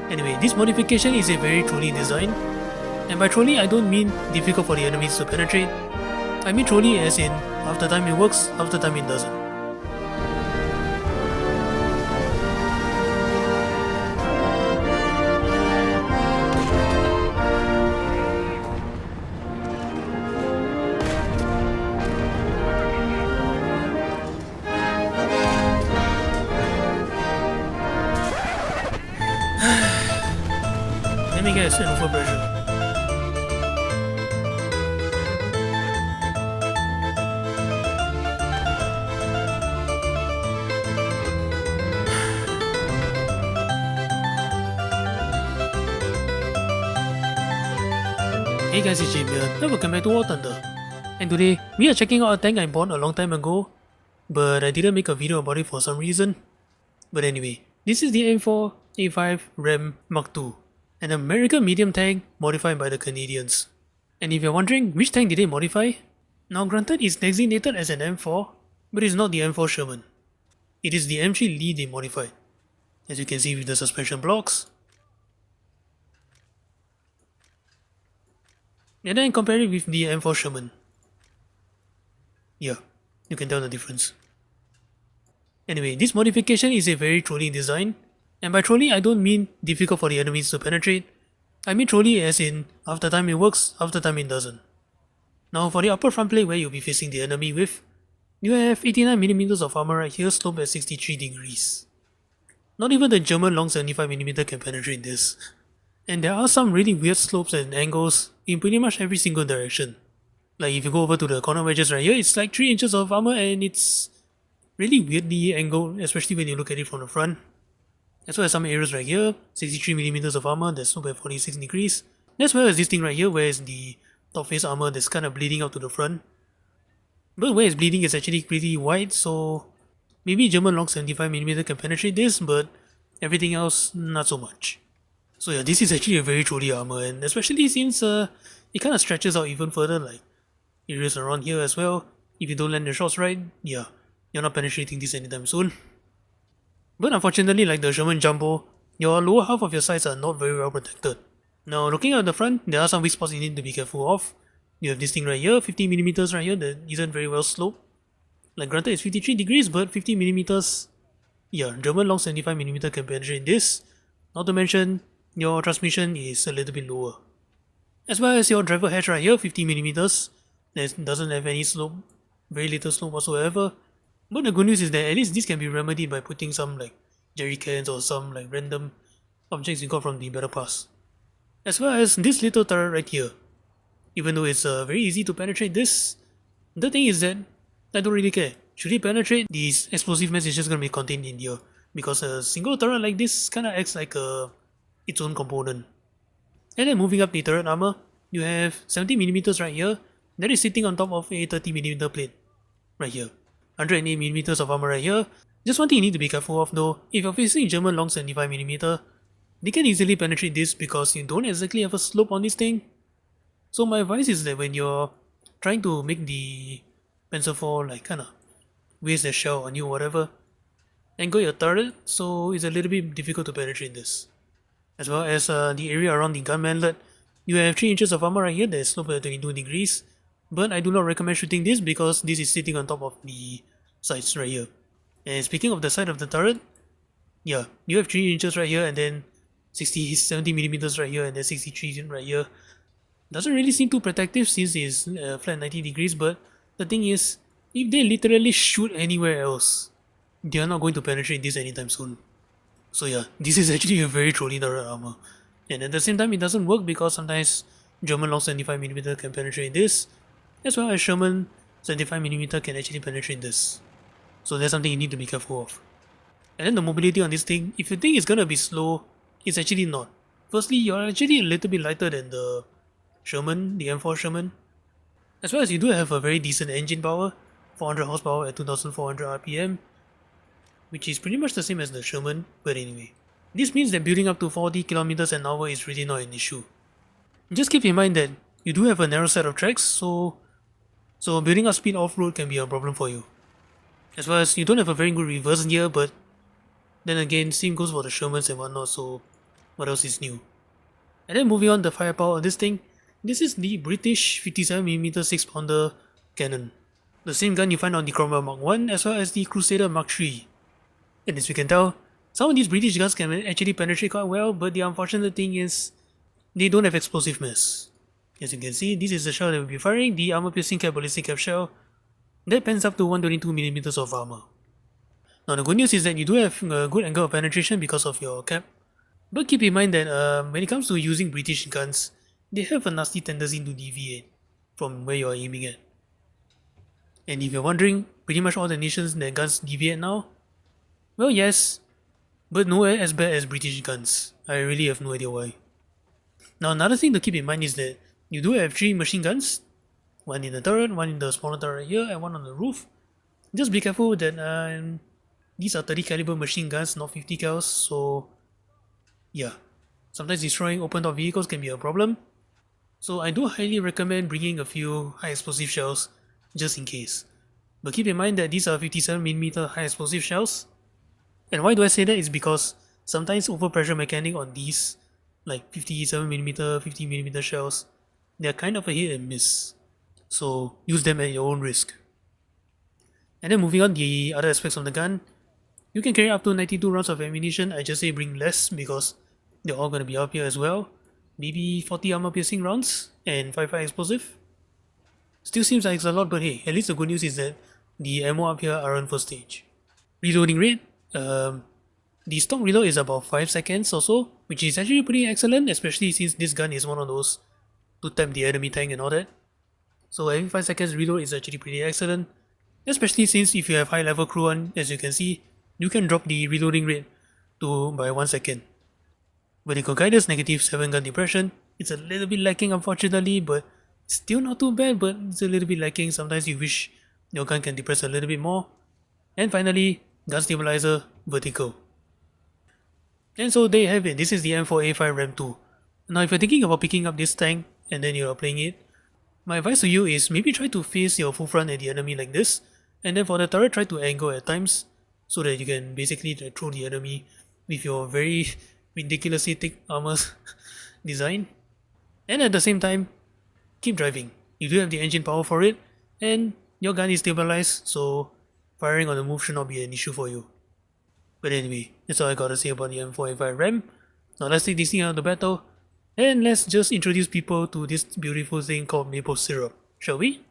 Anyway, this modification is a very trolly design, and by trolly I don't mean difficult for the enemies to penetrate. I mean trolly as in half the time it works, half the time it doesn't. Let me guess, an overpressure. Hey guys, it's Jim here, and welcome back to War Thunder. And today, we are checking out a tank I bought a long time ago, but I didn't make a video about it for some reason. But anyway, this is the M4A5 RAM Mark II, an American medium tank modified by the Canadians. And if you're wondering which tank did they modify, now granted it's designated as an M4, but it's not the M4 Sherman. It is the M3 Lee they modified, as you can see with the suspension blocks. And then compare it with the M4 Sherman. Yeah, you can tell the difference. Anyway, this modification is a very trolly design, and by trolly I don't mean difficult for the enemies to penetrate. I mean trolly as in half the time it works, half the time it doesn't. Now for the upper front plate where you'll be facing the enemy with, you have 89mm of armor right here sloped at 63 degrees. Not even the German long 75mm can penetrate this. And there are some really weird slopes and angles in pretty much every single direction. Like if you go over to the corner wedges right here, it's like 3 inches of armor and it's really weirdly angled, especially when you look at it from the front. As well as some areas right here, 63mm of armor that's sloped at 46 degrees. As well as this thing right here where it's the top face armor that's kind of bleeding out to the front. But where it's bleeding is actually pretty wide, so maybe German long 75mm can penetrate this, but everything else not so much. So yeah, this is actually a very trolly armor, and especially since it kind of stretches out even further, like areas around here as well. If you don't land the shots right, yeah, you're not penetrating this anytime soon. But unfortunately, like the Sherman Jumbo, your lower half of your sights are not very well protected. Now looking at the front, there are some weak spots you need to be careful of. You have this thing right here, 50mm right here that isn't very well sloped. Like granted it's 53 degrees, but 50mm, yeah, German long 75mm can penetrate this. Not to mention, your transmission is a little bit lower. As well as your driver hatch right here, 50mm, that doesn't have any slope, very little slope whatsoever. But the good news is that at least this can be remedied by putting some like jerry cans or some like random objects you got from the battle pass. As well as this little turret right here. Even though it's very easy to penetrate this, the thing is that I don't really care. Should it penetrate, these explosive mess is just gonna be contained in here. Because a single turret like this kinda acts like its own component. And then moving up the turret armor, you have 70mm right here that is sitting on top of a 30mm plate right here. 108mm of armor right here. Just one thing you need to be careful of though, if you're facing German long 75mm, they can easily penetrate this because you don't exactly have a slope on this thing. So my advice is that when you're trying to make the Panzer IV like kinda waste their shell on you or whatever, angle your turret so it's a little bit difficult to penetrate this. As well as the area around the gun manlet, you have 3 inches of armor right here that is sloped at 22 degrees, but I do not recommend shooting this because this is sitting on top of the sights right here. And speaking of the side of the turret, yeah, you have 3 inches right here and then 70mm right here and then 63 right here. Doesn't really seem too protective since it's flat 90 degrees, but the thing is, if they literally shoot anywhere else, they are not going to penetrate this anytime soon. So yeah, this is actually a very trolly turret armor. And at the same time it doesn't work because sometimes German long 75mm can penetrate this, as well as Sherman 75mm can actually penetrate this. So that's something you need to be careful of. And then the mobility on this thing, if you think it's gonna be slow, it's actually not. Firstly, you're actually a little bit lighter than the Sherman, the M4 Sherman. As well as you do have a very decent engine power, 400 horsepower at 2400 RPM, which is pretty much the same as the Sherman, but anyway. This means that building up to 40 km an hour is really not an issue. Just keep in mind that you do have a narrow set of tracks, so building up speed off-road can be a problem for you. As well as you don't have a very good reverse gear, but then again, same goes for the Shermans and whatnot, so what else is new. And then moving on, the firepower of this thing. This is the British 57mm 6-pounder cannon. The same gun you find on the Cromwell Mark 1 as well as the Crusader Mark 3. And as we can tell, some of these British guns can actually penetrate quite well, but the unfortunate thing is they don't have explosive mass. As you can see, this is the shell that we'll be firing, the armor piercing cap ballistic cap shell. That pans up to 122mm of armor. Now the good news is that you do have a good angle of penetration because of your cap. But keep in mind that when it comes to using British guns, they have a nasty tendency to deviate from where you are aiming at. And if you're wondering, pretty much all the nations that guns deviate now? Well, yes, but nowhere as bad as British guns. I really have no idea why. Now another thing to keep in mind is that you do have 3 machine guns. One in the turret, one in the smaller turret here, and one on the roof. Just be careful that these are 30 caliber machine guns, not 50 cals, so yeah. Sometimes destroying open top vehicles can be a problem. So I do highly recommend bringing a few high explosive shells just in case. But keep in mind that these are 57mm high explosive shells. And why do I say that? It's because sometimes overpressure mechanic on these, like 57mm, 50mm shells, they're kind of a hit and miss. So use them at your own risk. And then moving on, the other aspects of the gun. You can carry up to 92 rounds of ammunition. I just say bring less because they're all going to be up here as well. Maybe 40 armor piercing rounds and 5 high explosive. Still seems like it's a lot, but hey, at least the good news is that the ammo up here are on first stage. Reloading rate. The stock reload is about 5 seconds or so, which is actually pretty excellent, especially since this gun is one of those to tap the enemy tank and all that. So every 5 seconds reload is actually pretty excellent, especially since if you have high level crew on, as you can see, you can drop the reloading rate by 1 second. Vertical guidance, -7 gun depression. It's a little bit lacking unfortunately, but still not too bad, but it's a little bit lacking. Sometimes you wish your gun can depress a little bit more. And finally, gun stabilizer, vertical. And so there you have it. This is the M4A5 Ram 2. Now if you're thinking about picking up this tank and then you're playing it, my advice to you is maybe try to face your full front at the enemy like this, and then for the turret try to angle at times so that you can basically throw the enemy with your very ridiculously thick armor design. And at the same time, keep driving. You do have the engine power for it, and your gun is stabilized, so firing on the move should not be an issue for you. But anyway, that's all I gotta say about the M4A5 Ram. Now let's take this thing out of the battle, and let's just introduce people to this beautiful thing called maple syrup, shall we?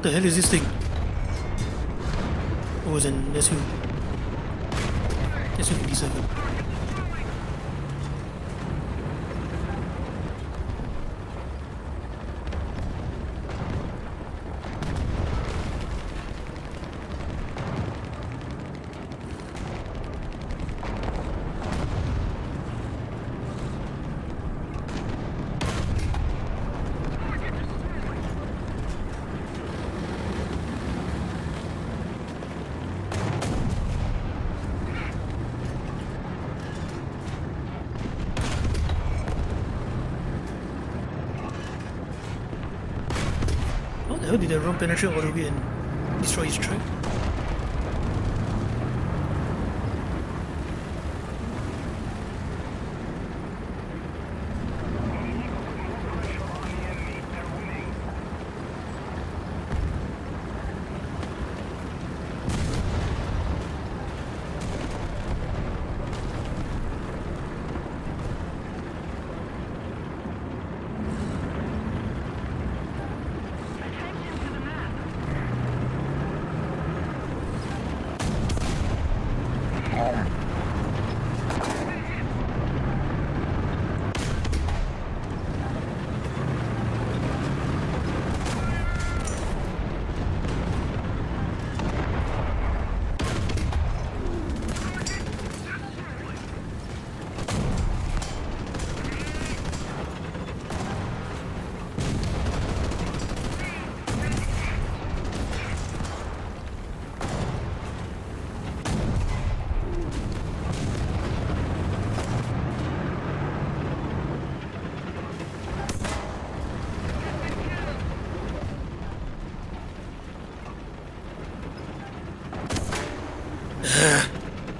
the hell is this thing? Oh, it's an SU. SU-57. How the hell did that run penetrate all the way and destroy his track?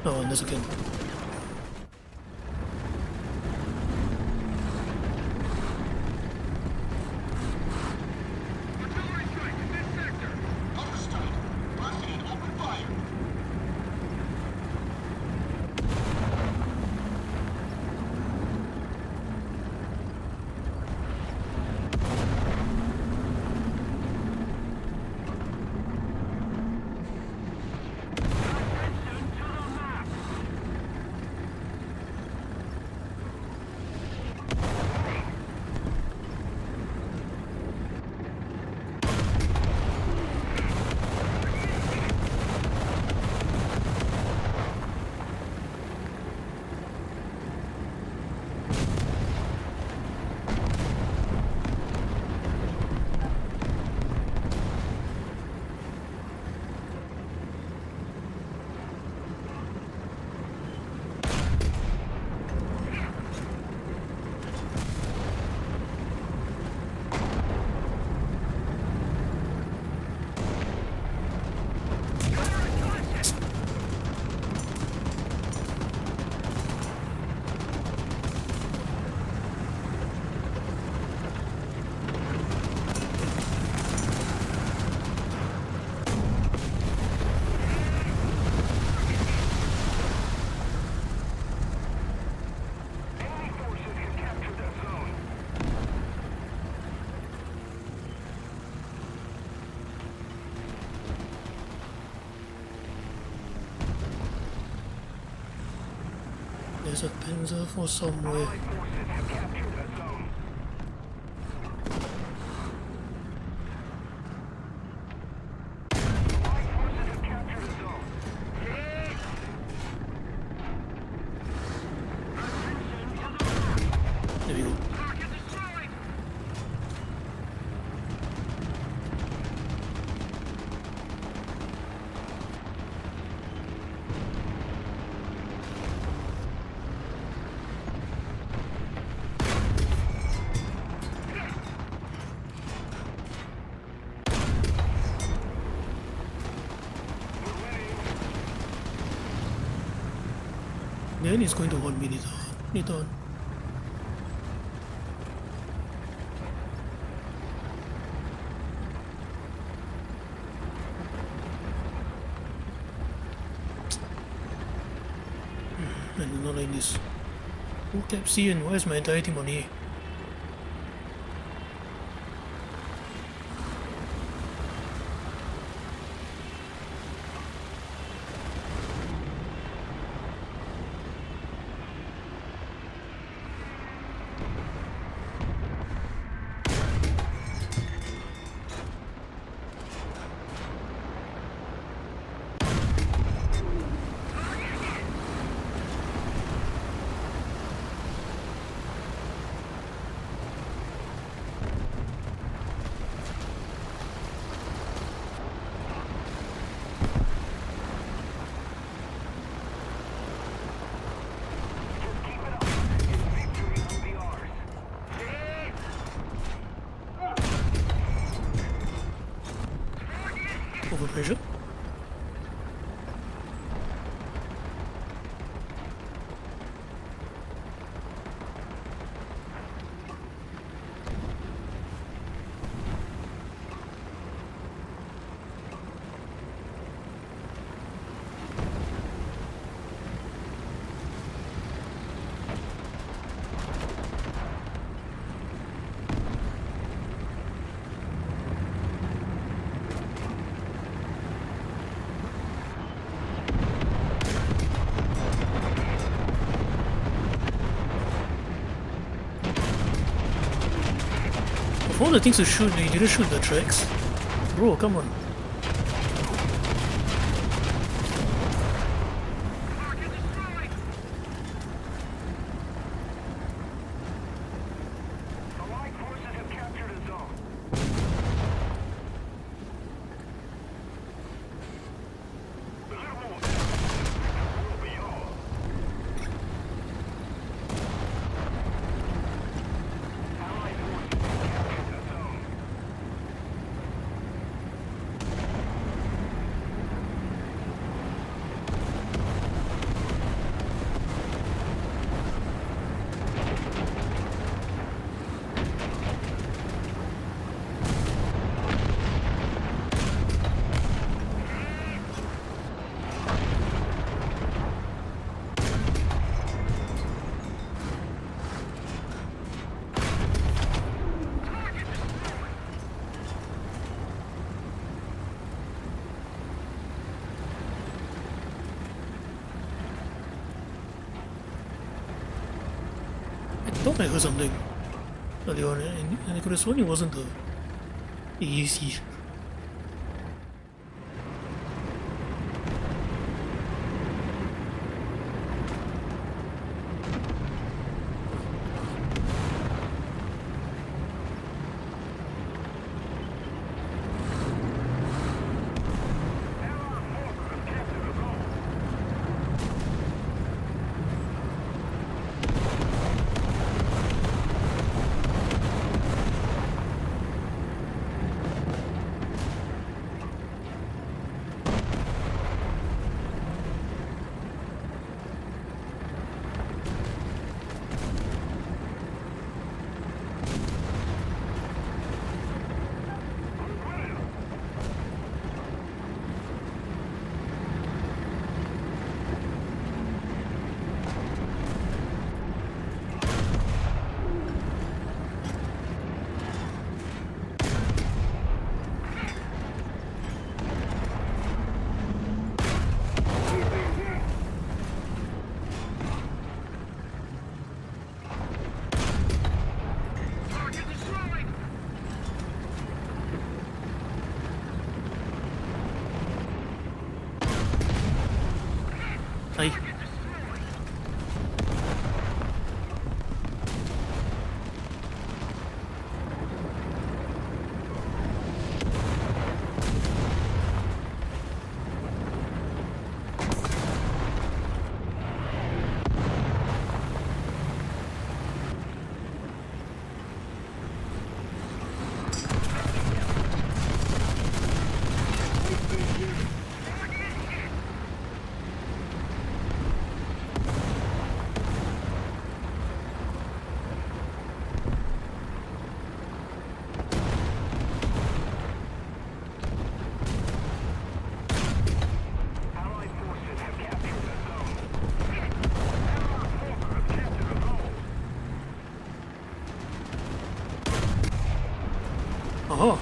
Oh, that's okay. There's a Panzer for somewhere. There we go. Then it's going to haunt me later on. I do not like this. Who kept C and where's my entire team on A? overpressure. Of all the things to shoot, you didn't shoot the tracks. Bro, come on. I thought I heard something earlier on, and I could have sworn it wasn't the AEC. Aye. Oh.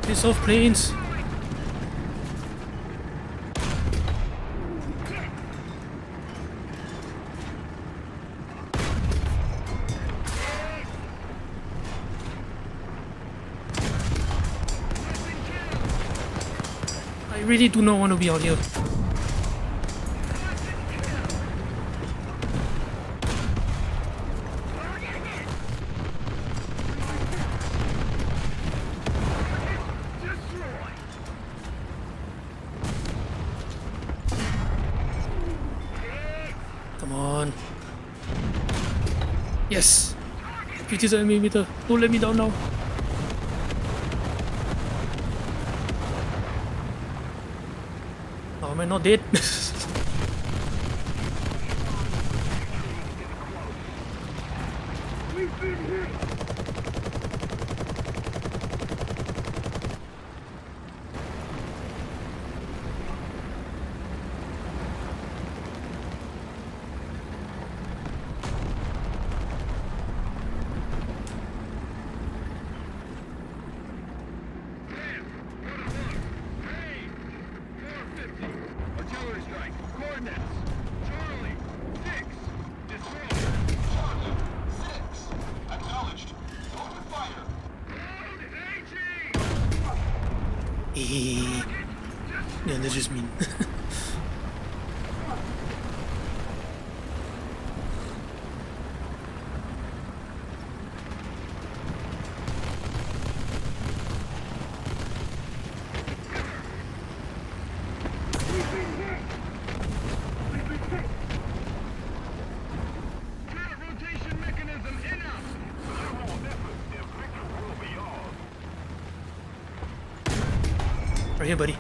Piss off, planes. I really do not want to be out here. Yes! 57mm. Don't let me down now. Oh, am I not dead? Yeah, that's just mean. Right here, buddy.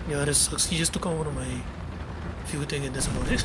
Yeah, that sucks. He just took out one of my fuel tank and that's about it.